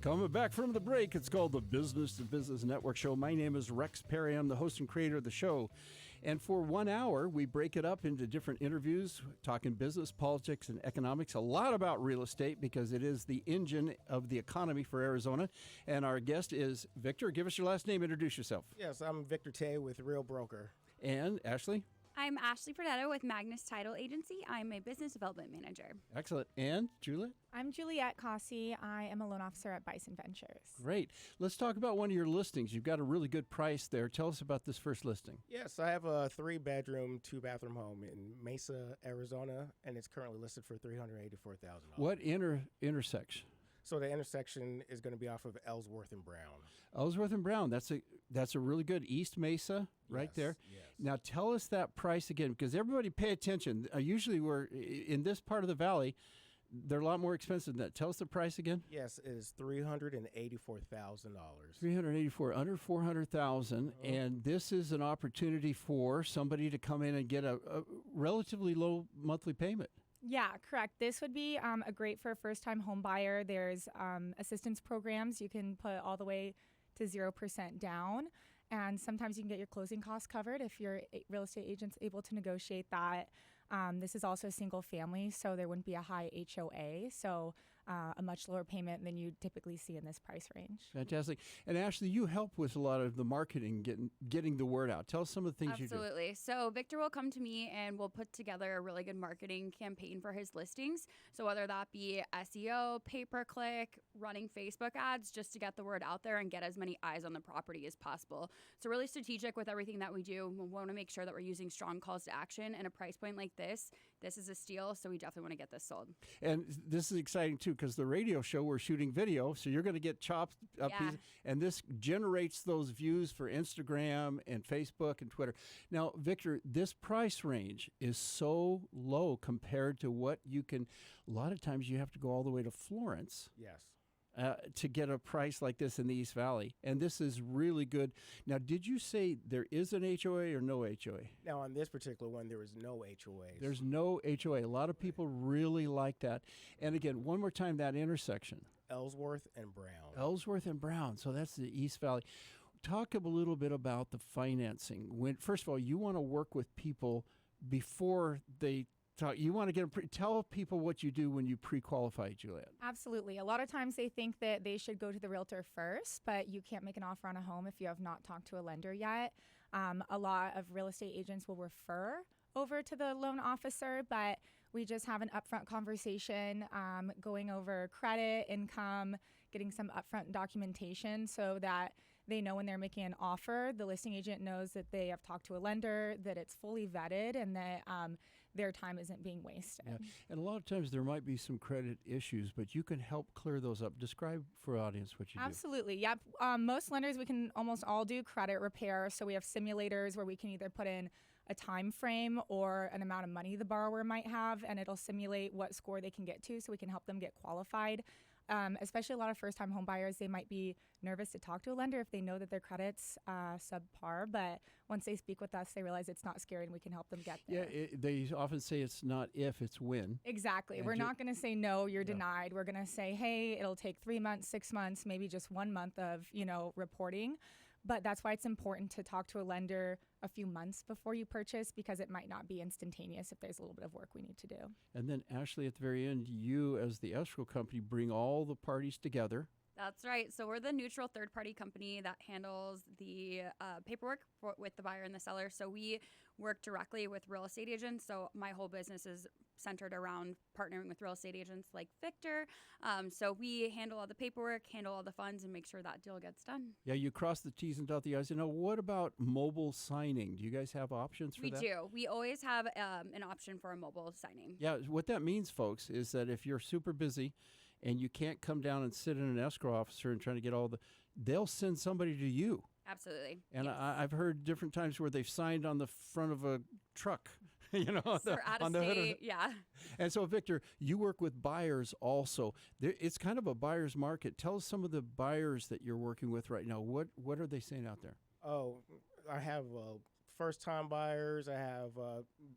Coming back from the break, it's called the Business to Business Network Show. My name is Rex Perry. I'm the host and creator of the show. And for 1 hour, we break it up into different interviews, talking business, politics, and economics. A lot about real estate because it is the engine of the economy for Arizona. And our guest is Victor. Give us your last name. Introduce yourself. Yes, I'm Victor Teye with Real Broker. And Ashley? I'm Ashley.Pradetto with Magnus Title Agency. I'm a business development manager. Excellent. And Juliette? I'm Juliette Cossey. I am a loan officer at Bison Ventures. Great. Let's talk about one of your listings. You've got a really good price there. Tell us about this first listing. Yes, I have a 3-bedroom, 2-bathroom home in Mesa, Arizona, and it's currently listed for $384,000. What intersection? So the intersection is going to be off of Ellsworth and Brown. Ellsworth and Brown. That's a really good East Mesa right there. Yes. Now tell us that price again, because everybody pay attention. Usually we're in this part of the valley. They're a lot more expensive than that. Tell us the price again. Yes, it is $384,000. $384,000, under $400,000, and this is an opportunity for somebody to come in and get a relatively low monthly payment. Yeah, correct. This would be a great for a first-time home buyer. There's assistance programs. You can put all the way to 0% down. And sometimes you can get your closing costs covered if your real estate agent's able to negotiate that. This is also a single family, so there wouldn't be a high HOA, so a much lower payment than you typically see in this price range. Fantastic. And Ashley, you help with a lot of the marketing, getting the word out. Tell us some of the things you do. Absolutely. So Victor will come to me and we'll put together a really good marketing campaign for his listings. So whether that be SEO, pay-per-click, running Facebook ads, just to get the word out there and get as many eyes on the property as possible. So really strategic with everything that we do. We want to make sure that we're using strong calls to action, and a price point like this is a steal, so we definitely want to get this sold. And this is exciting too, because the radio show, we're shooting video, so you're going to get chopped up, and this generates those views for Instagram and Facebook and Twitter. Now, Victor, this price range is so low compared to what you can. A lot of times you have to go all the way to Florence. Yes. To get a price like this in the East Valley. And this is really good. Now, did you say there is an HOA or no HOA? Now, on this particular one, there is no HOA. There's no HOA. A lot of people really like that. And again, one more time, that intersection. Ellsworth and Brown. Ellsworth and Brown. So that's the East Valley. Talk a little bit about the financing. First of all, you want to work with people before they you want to get tell people what you do when you pre-qualify, Juliette. Absolutely. A lot of times they think that they should go to the realtor first, but you can't make an offer on a home if you have not talked to a lender yet. A lot of real estate agents will refer over to the loan officer, but we just have an upfront conversation, going over credit, income, getting some upfront documentation so that they know when they're making an offer, the listing agent knows that they have talked to a lender, that it's fully vetted, and that their time isn't being wasted. Yeah. And a lot of times there might be some credit issues, but you can help clear those up. Describe for our audience what you do. Absolutely. Yep. Most lenders, we can almost all do credit repair. So we have simulators where we can either put in a time frame or an amount of money the borrower might have, and it'll simulate what score they can get to so we can help them get qualified. Especially a lot of first-time home buyers, they might be nervous to talk to a lender if they know that their credit's subpar. But once they speak with us, they realize it's not scary and we can help them get there. Yeah, they often say it's not if, it's when. Exactly. We're not going to say, no, you're denied. We're going to say, hey, it'll take 3 months, 6 months, maybe just 1 month of, reporting. But that's why it's important to talk to a lender a few months before you purchase, because it might not be instantaneous if there's a little bit of work we need to do. And then, Ashley, at the very end, you as the escrow company bring all the parties together. That's right. So we're the neutral third-party company that handles the paperwork with the buyer and the seller. So we work directly with real estate agents. So my whole business is centered around partnering with real estate agents like Victor. So we handle all the paperwork, handle all the funds, and make sure that deal gets done. Yeah, you cross the T's and dot the I's. What about mobile signing? Do you guys have options for that? We do. We always have an option for a mobile signing. Yeah, what that means, folks, is that if you're super busy and you can't come down and sit in an escrow officer and trying to get they'll send somebody to you. Absolutely. And yes. I've heard different times where they've signed on the front of a truck, or out of state, yeah. And so, Victor, you work with buyers also. It's kind of a buyer's market. Tell us some of the buyers that you're working with right now. What are they saying out there? Oh, I have first-time buyers. I have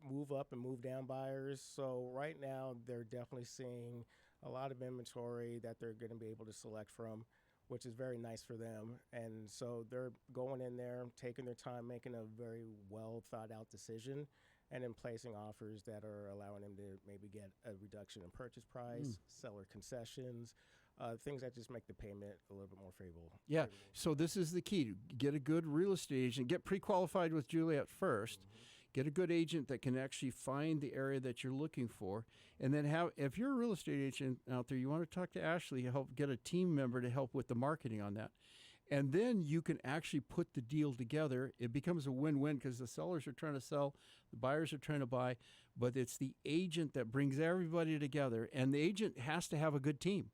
move up and move down buyers. So right now, they're definitely seeing a lot of inventory that they're going to be able to select from. which is very nice for them. And so they're going in there, taking their time, making a very well thought out decision, and then placing offers that are allowing them to maybe get a reduction in purchase price, seller concessions, things that just make the payment a little bit more favorable. Yeah. So this is the key. Get a good real estate agent. Get pre-qualified with Juliette first. Get a good agent that can actually find the area that you're looking for. And then if you're a real estate agent out there, you want to talk to Ashley, help get a team member to help with the marketing on that. And then you can actually put the deal together. It becomes a win-win because the sellers are trying to sell, the buyers are trying to buy, but it's the agent that brings everybody together. And the agent has to have a good team.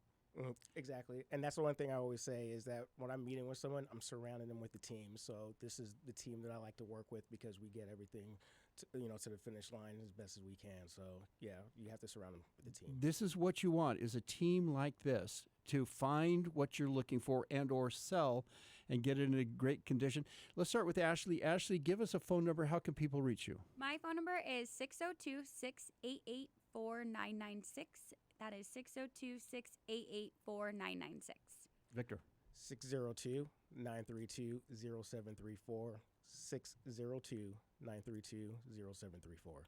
Exactly. And that's the one thing I always say is that when I'm meeting with someone, I'm surrounding them with the team. So this is the team that I like to work with because we get everything to the finish line as best as we can. So, yeah, you have to surround them with the team. This is what you want, is a team like this to find what you're looking for and or sell and get it in a great condition. Let's start with Ashley. Ashley, give us a phone number. How can people reach you? My phone number is 602-688-4996. That is 602-688-4996. Victor. 602-932-0734. 602-932-0734.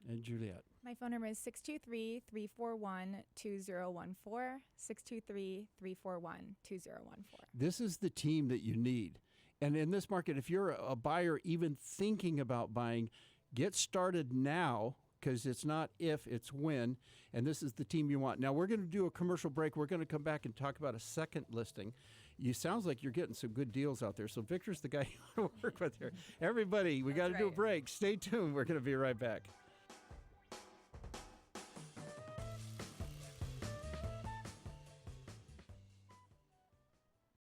And Juliette. My phone number is 623-341-2014, 623-341-2014. This is the team that you need. And in this market, if you're a buyer even thinking about buying, get started now, because it's not if, it's when, and this is the team you want. Now, we're going to do a commercial break. We're going to come back and talk about a second listing. You sounds like you're getting some good deals out there. So Victor's the guy you want to work with here. Everybody, we got to do a break. Stay tuned. We're going to be right back.